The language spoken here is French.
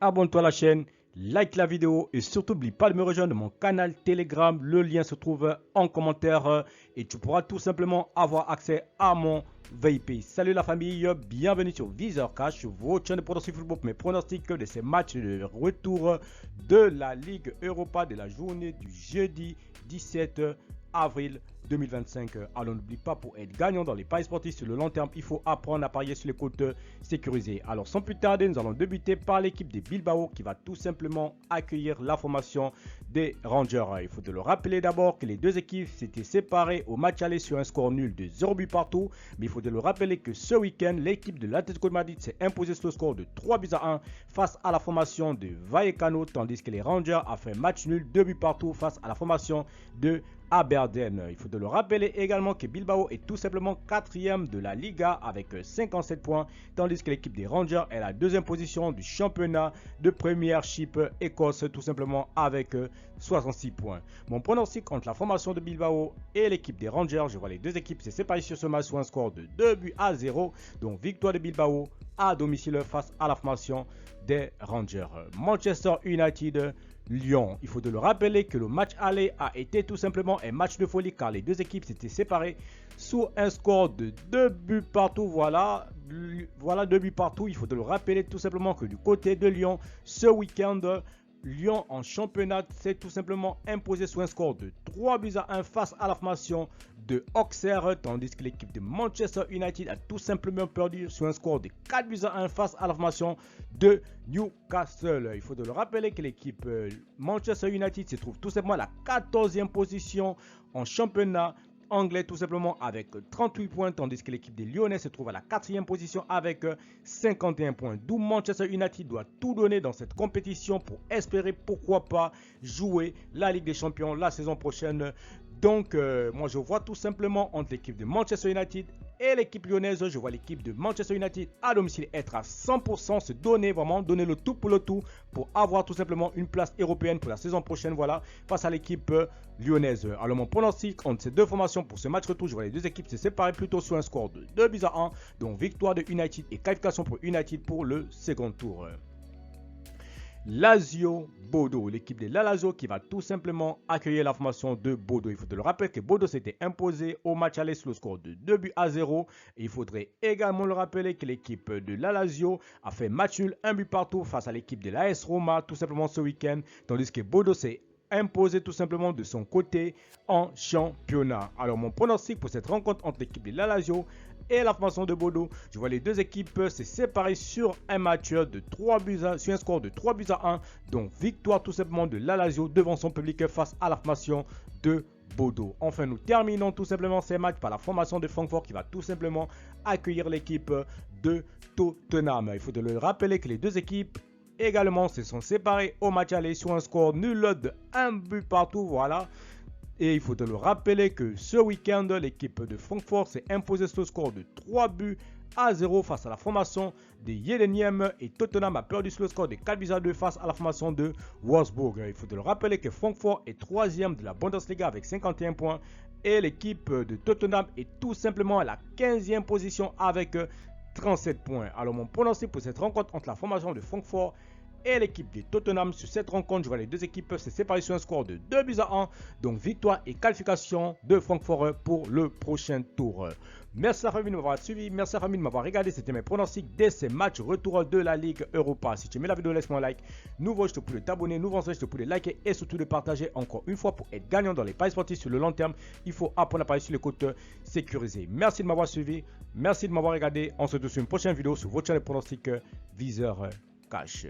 abonne-toi à la chaîne, like la vidéo et surtout n'oublie pas de me rejoindre dans mon canal Telegram. Le lien se trouve en commentaire et tu pourras tout simplement avoir accès à mon VIP. Salut la famille, bienvenue sur Viseur Cash, votre chaîne de pronostic football pour mes pronostics de ces matchs de retour de la Ligue Europa de la journée du jeudi 17 avril 2025. Alors n'oublie pas, pour être gagnant dans les paris sportifs sur le long terme, il faut apprendre à parier sur les comptes sécurisés. Alors sans plus tarder, nous allons débuter par l'équipe de Bilbao qui va tout simplement accueillir la formation des Rangers. Il faut le rappeler d'abord que les deux équipes s'étaient séparées au match aller sur un score nul de 0 but partout. Mais il faut le rappeler que ce week-end, l'équipe de l'Atlético de Madrid s'est imposée sur le score de 3 buts à 1 face à la formation de Vallecano, tandis que les Rangers ont fait match nul 2 buts partout face à la formation de Aberdeen. Il faut le rappeler également que Bilbao est tout simplement 4e de la Liga avec 57 points, tandis que l'équipe des Rangers est la deuxième position du championnat de Premiership Écosse, tout simplement avec 66 points. Mon pronostic entre la formation de Bilbao et l'équipe des Rangers, je vois les deux équipes se séparer sur ce match sur un score de 2 buts à 0, donc victoire de Bilbao à domicile face à la formation des Rangers. Manchester United Lyon. Il faut le rappeler que le match aller a été tout simplement un match de folie car les deux équipes s'étaient séparées sous un score de 2 buts partout. Voilà 2 buts partout. Il faut le rappeler tout simplement que du côté de Lyon, ce week-end, Lyon en championnat s'est tout simplement imposé sur un score de 3 buts à 1 face à la formation de Auxerre, tandis que l'équipe de Manchester United a tout simplement perdu sur un score de 4 buts à 1 face à la formation de Newcastle. Il faut le rappeler que l'équipe Manchester United se trouve tout simplement à la 14e position en championnat anglais, tout simplement avec 38 points, tandis que l'équipe des Lyonnais se trouve à la 4e position avec 51 points. D'où Manchester United doit tout donner dans cette compétition pour espérer, pourquoi pas, jouer la Ligue des Champions la saison prochaine. Donc, moi, je vois tout simplement entre l'équipe de Manchester United et l'équipe lyonnaise, je vois l'équipe de Manchester United à domicile être à 100%, se donner vraiment, donner le tout pour avoir tout simplement une place européenne pour la saison prochaine, voilà, face à l'équipe lyonnaise. Alors, mon pronostic entre ces deux formations pour ce match retour, je vois les deux équipes se séparer plutôt sur un score de 2 buts à 1, donc victoire de United et qualification pour United pour le second tour. Lazio Bodo, l'équipe de la Lazio qui va tout simplement accueillir la formation de Bodo. Il faut le rappeler que Bodo s'était imposé au match aller sur le score de 2 buts à 0. Et il faudrait également le rappeler que l'équipe de la Lazio a fait match nul, 1 but partout face à l'équipe de l'AS Roma tout simplement ce week-end, tandis que Bodo s'est imposé tout simplement de son côté en championnat. Alors mon pronostic pour cette rencontre entre l'équipe de la Lazio et la formation de Bodo, je vois les deux équipes se séparer sur un match de 3 buts sur un score de 3 buts à 1, donc victoire tout simplement de la Lazio devant son public face à la formation de Bodo. Enfin, nous terminons tout simplement ces matchs par la formation de Francfort qui va tout simplement accueillir l'équipe de Tottenham. Il faut le rappeler que les deux équipes également se sont séparées au match aller sur un score nul de 1 but partout, voilà. Et il faut le rappeler que ce week-end, l'équipe de Francfort s'est imposée sur le score de 3 buts à 0 face à la formation de Yedeniem et Tottenham a perdu sur le score de 4 buts à 2 face à la formation de Wolfsburg. Il faut le rappeler que Francfort est 3e de la Bundesliga avec 51 points et l'équipe de Tottenham est tout simplement à la 15e position avec 37 points. Alors mon pronostic pour cette rencontre entre la formation de Francfort et l'équipe de Tottenham sur cette rencontre, je vois les deux équipes peuvent se séparer sur un score de 2 buts à 1, donc victoire et qualification de Francfort pour le prochain tour. Merci à la famille de m'avoir suivi, merci à la famille de m'avoir regardé, c'était mes pronostics dès ces matchs retour de la Ligue Europa. Si tu aimais la vidéo, laisse-moi un like, nouveau je te prie de t'abonner, nouveau je te prie de liker et surtout de partager encore une fois pour être gagnant dans les paris sportifs sur le long terme. Il faut apprendre à parier sur les comptes sécurisés. Merci de m'avoir suivi, merci de m'avoir regardé, on se retrouve sur une prochaine vidéo sur votre chaîne de pronostics Viseur Cash.